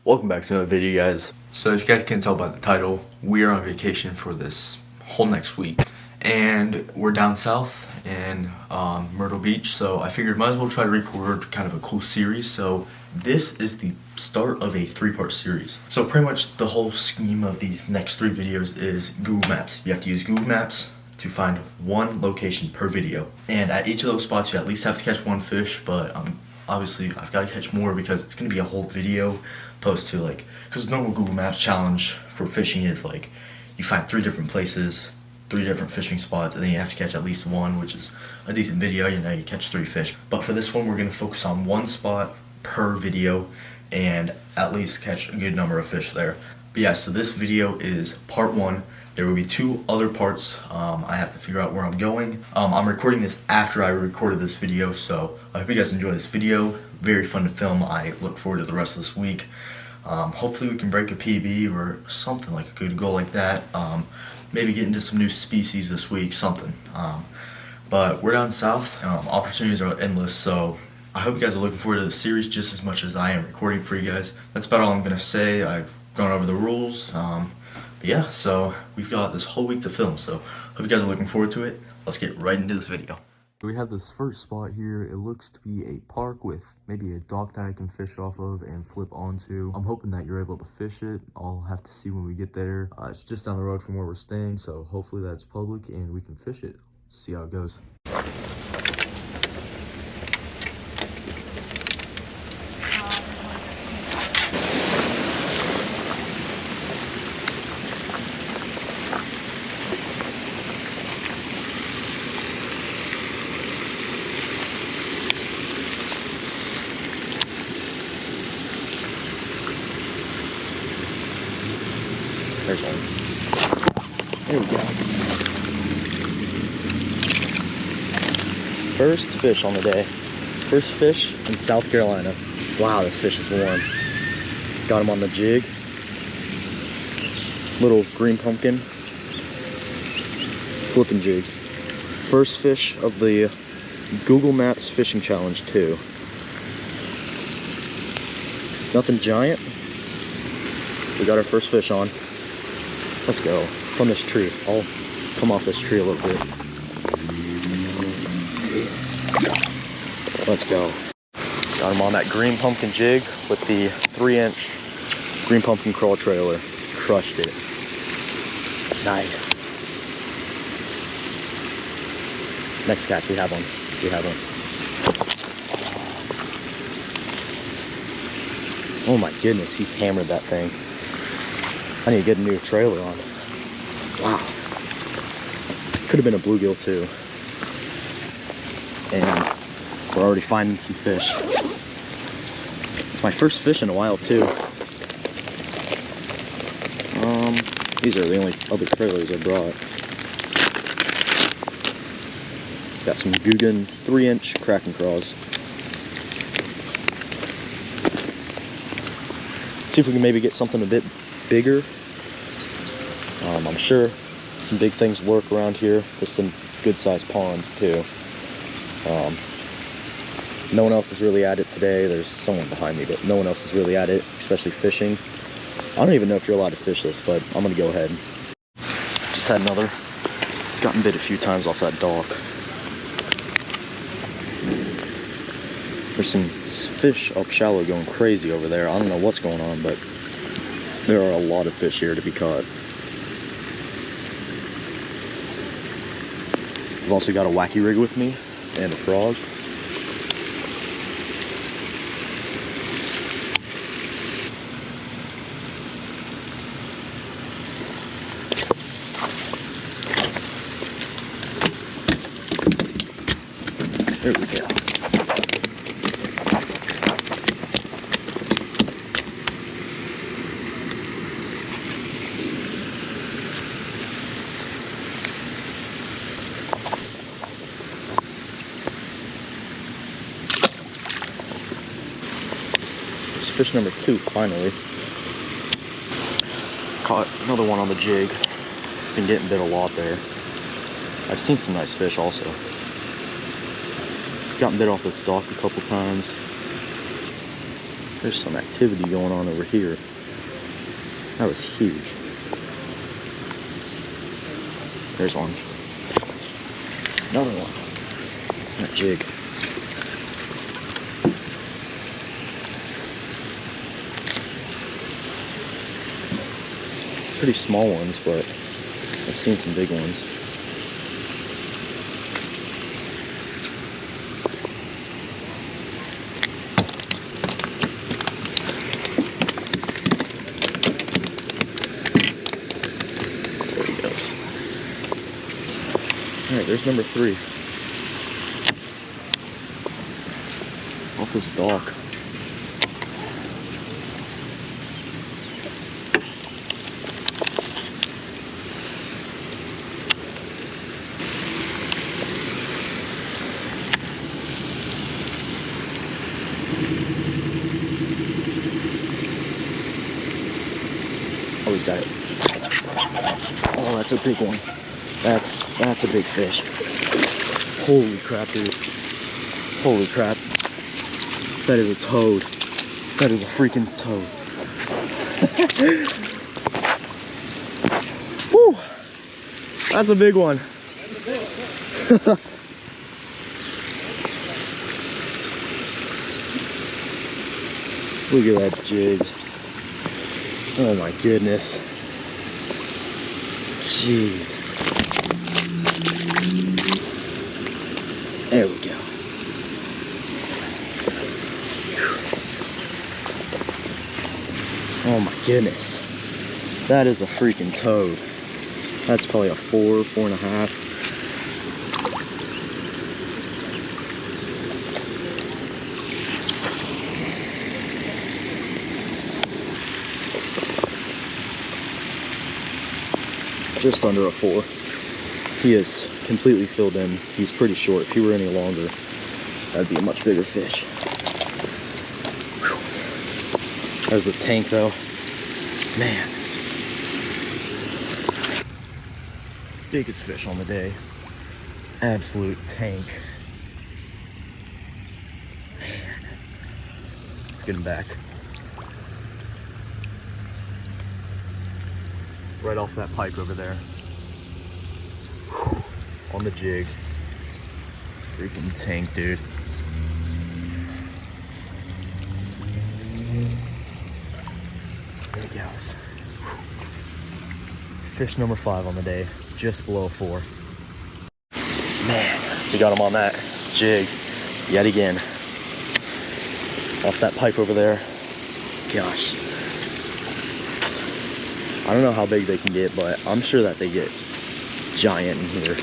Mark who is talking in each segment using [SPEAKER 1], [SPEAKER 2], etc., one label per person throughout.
[SPEAKER 1] Welcome back to another video, guys. So if you guys can tell by the title, we are on vacation for this whole next week. And we're down south in Myrtle Beach, so I figured might as well try to record kind of a cool series. So this is the start of a 3-part series. So pretty much the whole scheme of these next 3 videos is Google Maps. You have to use Google Maps to find one location per video. And at each of those spots, you at least have to catch one fish, but obviously I've got to catch more because it's going to be a whole video opposed to because normal Google Maps challenge for fishing is you find 3 different places, 3 different fishing spots, and then you have to catch at least one, which is a decent video. You catch 3 fish. But for this one, we're going to focus on one spot per video and at least catch a good number of fish there. But yeah, so this video is part 1. There will be 2 other parts. I have to figure out where I'm going. I'm recording this after I recorded this video, so I hope you guys enjoy this video. Very fun to film. I look forward to the rest of this week. Hopefully we can break a PB or something, like a good goal like that. Maybe get into some new species this week, something. But we're down south. Opportunities are endless, so I hope you guys are looking forward to the series just as much as I am recording for you guys. That's about all I'm going to say. I've gone over the rules. But yeah, so we've got this whole week to film, so hope you guys are looking forward to it. Let's get right into this video. We have this first spot here. It looks to be a park with maybe a dock that I can fish off of and flip onto. I'm hoping that you're able to fish it. I'll have to see when we get there. It's just down the road from where we're staying, so hopefully that's public and we can fish it. See how it goes. There's one. There we go. First fish on the day. First fish in South Carolina. Wow, this fish is warm. Got him on the jig. Little green pumpkin. Flipping jig. First fish of the Google Maps Fishing Challenge 2. Nothing giant. We got our first fish on. Let's go. From this tree. I'll come off this tree a little bit. Let's go. Got him on that green pumpkin jig with the 3-inch green pumpkin crawl trailer. Crushed it. Nice. Next cast, we have one. Oh my goodness, he hammered that thing. I need to get a new trailer on. Wow. Could have been a bluegill too. And we're already finding some fish. It's my first fish in a while too. These are the only other trailers I brought. Got some Guggen 3-inch Kraken craws. See if we can maybe get something a bit bigger. I'm sure some big things lurk around here. There's some good sized pond too. No one else is really at it today. There's someone behind me, but no one else is really at it, especially fishing. I don't even know if you're allowed to fish this, but I'm gonna go ahead. Just had another. I've gotten bit a few times off that dock. There's some fish up shallow going crazy over there. I don't know what's going on, but there are a lot of fish here to be caught. I've also got a wacky rig with me and a frog. There we go. Fish number 2 finally. Caught another one on the jig. Been getting bit a lot there. I've seen some nice fish also. Gotten bit off this dock a couple times.
[SPEAKER 2] There's some activity going on over here. That was huge. There's one. Another one. That jig. Pretty small ones, but I've seen some big ones. There he goes. Alright, there's number 3. Off his dock. Oh, he's got it. Oh, that's a big one. That's a big fish. Holy crap, dude. Holy crap. That is a toad. That is a freaking toad. Woo! That's a big one. Look at that jig. Oh my goodness. Jeez. There we go. Oh my goodness. That is a freaking toad. That's probably a 4, 4.5. Just under a 4. He is completely filled in. He's pretty short. If he were any longer, that'd be a much bigger fish. Whew. There's a tank though. Man. Biggest fish on the day. Absolute tank. Man. Let's get him back. Right off that pike over there. Whew. On the jig. Freaking tank, dude. There he goes. Fish number 5 on the day. Just below 4. Man, we got him on that jig yet again. Off that pike over there. Gosh. I don't know how big they can get, but I'm sure that they get giant in here.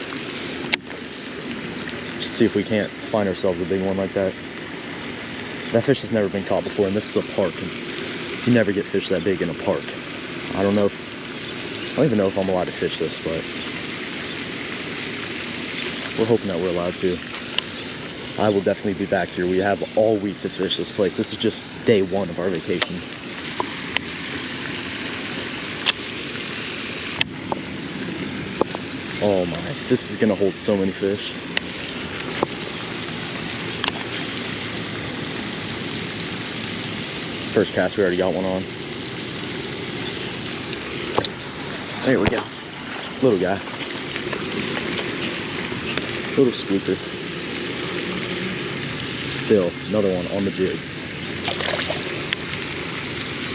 [SPEAKER 2] Just see if we can't find ourselves a big one like that. That fish has never been caught before, and this is a park. And you never get fish that big in a park. I don't even know if I'm allowed to fish this, but we're hoping that we're allowed to. I will definitely be back here. We have all week to fish this place. This is just day 1 of our vacation. Oh my, this is gonna hold so many fish. First cast, we already got one on. There we go. Little guy. Little squeaker. Still, another one on the jig.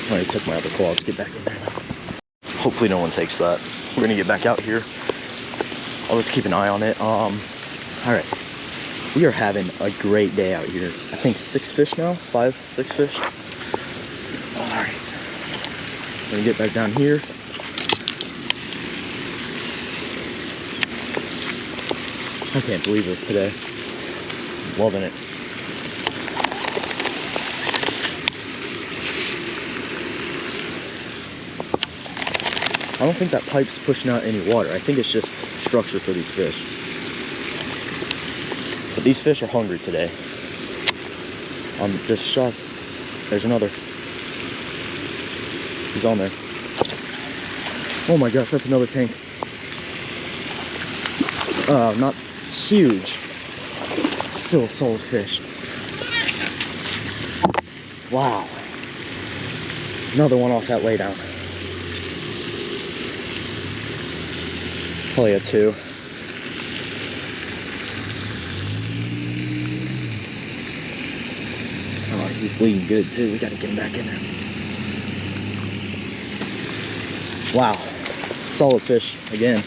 [SPEAKER 2] I already took my other claw. Let's get back in there now. Hopefully no one takes that. We're gonna get back out here. I'll just keep an eye on it. All right. We are having a great day out here. I think 6 fish now, 5, 6 fish. All right. Gonna get back down here. I can't believe this today. Loving it. I don't think that pipe's pushing out any water. I think it's just structure for these fish. But these fish are hungry today. I'm just shocked. There's another. He's on there. Oh my gosh, that's another tank. Not huge. Still a solid fish. Wow. Another one off that laydown. Probably a 2. Oh, he's bleeding good too. We gotta get him back in there. Wow. Solid fish again.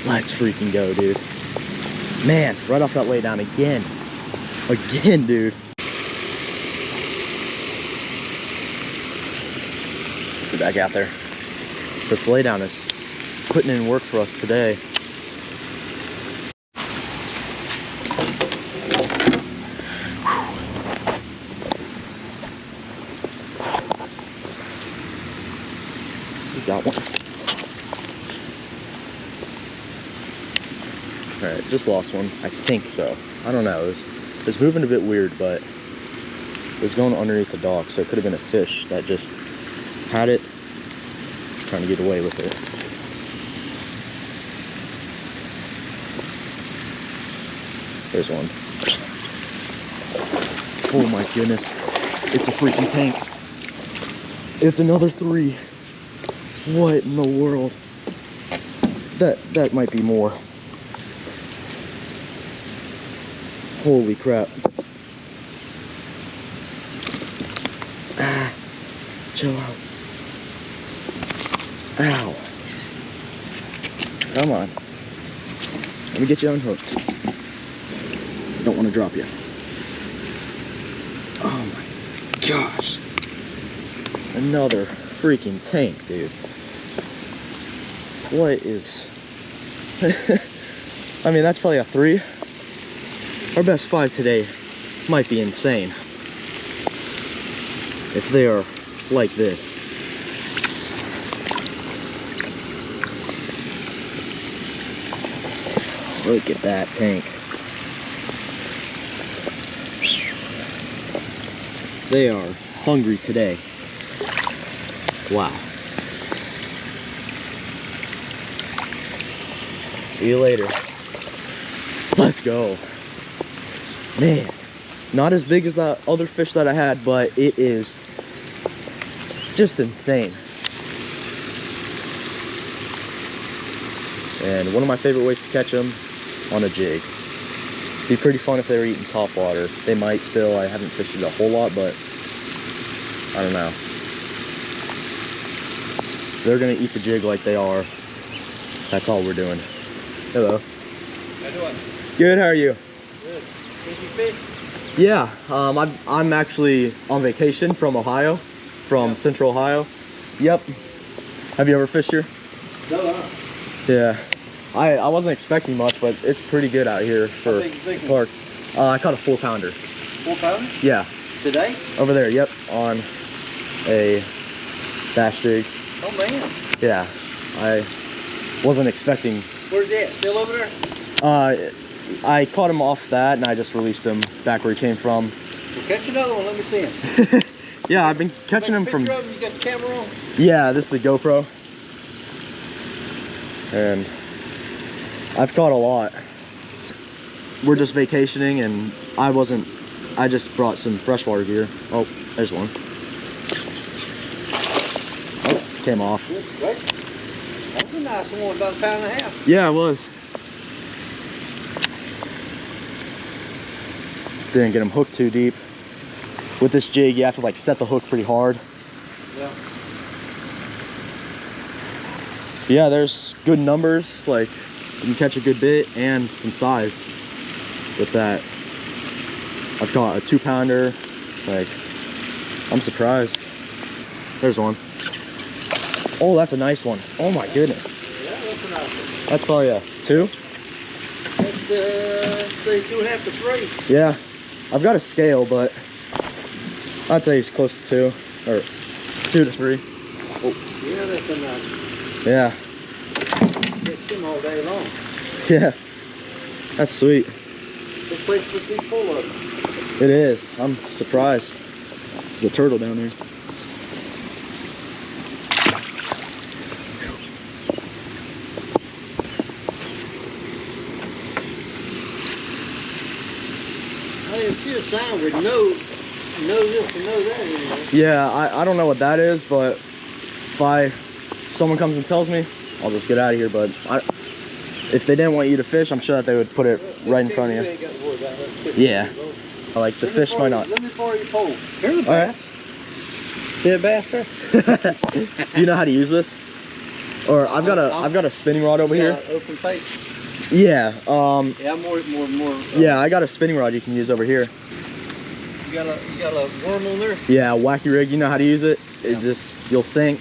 [SPEAKER 2] Let's freaking go, dude. Man, right off that laydown again. Again, dude. Let's get back out there. This laydown is putting in work for us today. We got one. All right, just lost one. I think so. I don't know. It's moving a bit weird, but it was going underneath the dock, so it could have been a fish that just had it. Just trying to get away with it. There's one. Oh my goodness. It's a freaking tank. It's another 3. What in the world? That might be more. Holy crap. Ah, chill out. Ow. Come on. Let me get you unhooked. Don't want to drop you. Oh my gosh. Another freaking tank, dude. What is... I mean, that's probably a 3. Our best 5 today might be insane if they are like this. Look at that tank. They are hungry today. Wow. See you later. Let's go. Man, not as big as that other fish that I had, but it is just insane. And one of my favorite ways to catch them, on a jig. Be pretty fun if they were eating top water. They might still. I haven't fished it a whole lot, but I don't know. If they're gonna eat the jig like they are, that's all we're doing. Hello.
[SPEAKER 3] How you doing?
[SPEAKER 2] Good, how are you?
[SPEAKER 3] Good. Did you fish?
[SPEAKER 2] Yeah, I'm actually on vacation from Ohio, from Central Ohio. Yep. Have you ever fished here?
[SPEAKER 3] No.
[SPEAKER 2] Yeah. I wasn't expecting much, but it's pretty good out here for park. I caught a 4-pounder.
[SPEAKER 3] 4-pounder?
[SPEAKER 2] Yeah.
[SPEAKER 3] Today?
[SPEAKER 2] Over there, yep, on a bass jig.
[SPEAKER 3] Oh man.
[SPEAKER 2] Yeah, I wasn't expecting.
[SPEAKER 3] Where's that? Still over there?
[SPEAKER 2] I caught him off that and I just released him back where he came from.
[SPEAKER 3] Well, catch another one, let me see him.
[SPEAKER 2] Yeah, I've been catching him from...
[SPEAKER 3] You got the camera on?
[SPEAKER 2] Yeah, this is a GoPro. And I've caught a lot. We're just vacationing and I just brought some freshwater gear. Oh, there's one. Oh, came off.
[SPEAKER 3] Right. That was a nice one, about 1.5 pounds.
[SPEAKER 2] Yeah, it was. Didn't get him hooked too deep. With this jig, you have to like set the hook pretty hard.
[SPEAKER 3] Yeah.
[SPEAKER 2] Yeah, there's good numbers, like you can catch a good bit and some size with that. I've caught a 2-pounder, like I'm surprised. There's one. Oh, that's a nice one. Oh my goodness.
[SPEAKER 3] Yeah, that's a nice one.
[SPEAKER 2] That's probably a 2.
[SPEAKER 3] That's say 2.5 to 3.
[SPEAKER 2] Yeah, I've got a scale, but I'd say he's close to 2 or 2 to 3.
[SPEAKER 3] Oh. Yeah, that's a nice one.
[SPEAKER 2] Yeah.
[SPEAKER 3] Catch him all day long.
[SPEAKER 2] Yeah, that's sweet.
[SPEAKER 3] This place would be full of them.
[SPEAKER 2] It is. I'm surprised. There's a turtle down there.
[SPEAKER 3] I didn't see a sign with no You know this and know that anyway.
[SPEAKER 2] Yeah, I don't know what that is, but someone comes and tells me, I'll just get out of here. But if they didn't want you to fish, I'm sure that they would put it right in front of you.
[SPEAKER 3] Ain't got to worry about that.
[SPEAKER 2] Yeah. Like the fish might not.
[SPEAKER 3] Let me borrow your pole. Here's the
[SPEAKER 2] All right.
[SPEAKER 3] bass. See a bass there?
[SPEAKER 2] Do you know how to use this? Or I've got a spinning rod over here.
[SPEAKER 3] Open face.
[SPEAKER 2] Yeah.
[SPEAKER 3] Yeah, more.
[SPEAKER 2] Yeah, I got a spinning rod you can use over here.
[SPEAKER 3] You got a worm on there?
[SPEAKER 2] Yeah, wacky rig. You know how to use it? It just it'll sink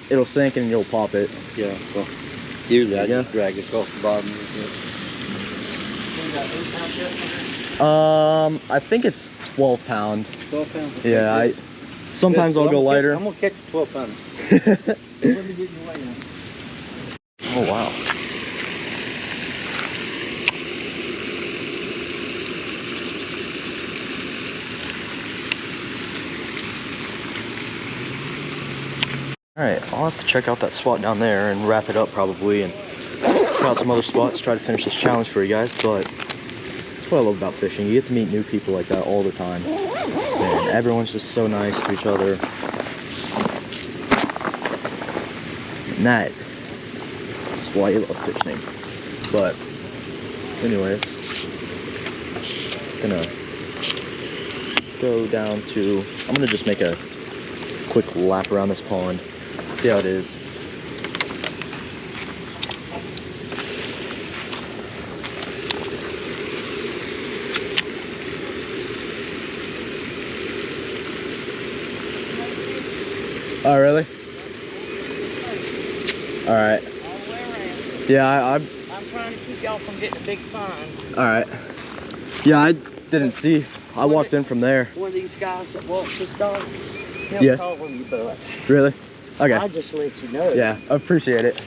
[SPEAKER 2] and you'll pop it.
[SPEAKER 3] Yeah. Well, usually I just drag it off the bottom.
[SPEAKER 2] I think it's 12 pound.
[SPEAKER 3] 12 pounds.
[SPEAKER 2] Yeah, sometimes I'll go lighter.
[SPEAKER 3] I'm gonna catch 12 pounds. Let me get in your way now.
[SPEAKER 2] Oh wow. All right, I'll have to check out that spot down there and wrap it up probably, and check out some other spots, try to finish this challenge for you guys. But that's what I love about fishing. You get to meet new people like that all the time. And everyone's just so nice to each other. And that is why you love fishing. But anyways, gonna go down to, I'm gonna just make a quick lap around this pond, see how it is. Oh, really? All right. Yeah, I'm
[SPEAKER 4] trying to keep y'all from getting a big fine.
[SPEAKER 2] all right. Yeah, I didn't see. I walked in from there.
[SPEAKER 4] One of these guys that walks this dog, he'll
[SPEAKER 2] Yeah.
[SPEAKER 4] call when you butt.
[SPEAKER 2] Really? Okay.
[SPEAKER 4] I just let you know.
[SPEAKER 2] Yeah, I appreciate it.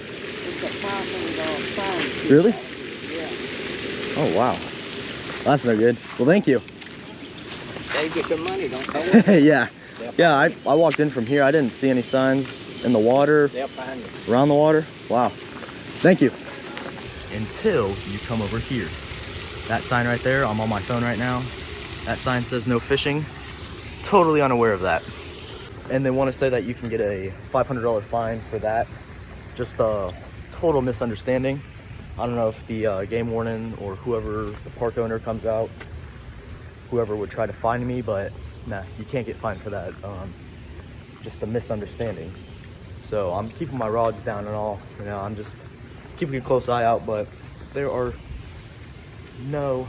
[SPEAKER 4] It's a $500 fine.
[SPEAKER 2] Really?
[SPEAKER 4] Yeah.
[SPEAKER 2] Oh, wow. That's no good. Well, thank you.
[SPEAKER 4] Save you some money, don't call
[SPEAKER 2] Yeah. Yeah, I walked in from here. I didn't see any signs in the water,
[SPEAKER 4] They'll find you.
[SPEAKER 2] around the water. Wow. Thank you. Until you come over here. That sign right there, I'm on my phone right now. That sign says no fishing. Totally unaware of that. And they want to say that you can get a $500 fine for that. Just a total misunderstanding. I don't know if the game warden or whoever, the park owner comes out, whoever would try to fine me, but nah, you can't get fined for that. Just a misunderstanding. So I'm keeping my rods down and all, you know, I'm just keeping a close eye out, but there are no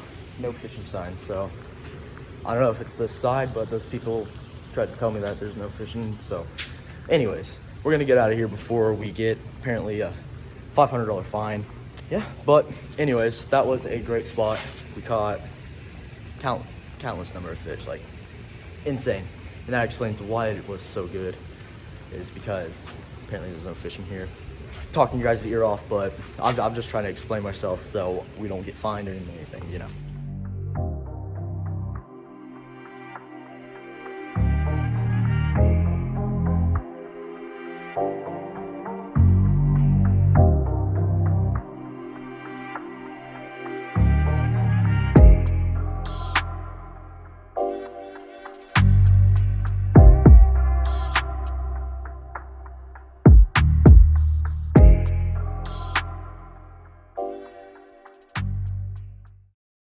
[SPEAKER 2] fishing signs. So I don't know if it's this side, but those people tried to tell me that there's no fishing. So anyways, we're gonna get out of here before we get apparently a $500 fine. Yeah, but anyways, that was a great spot. We caught countless number of fish, like insane. And that explains why it was so good, is because apparently there's no fishing here. Talking you guys' ear off, but I'm just trying to explain myself so we don't get fined or anything, you know.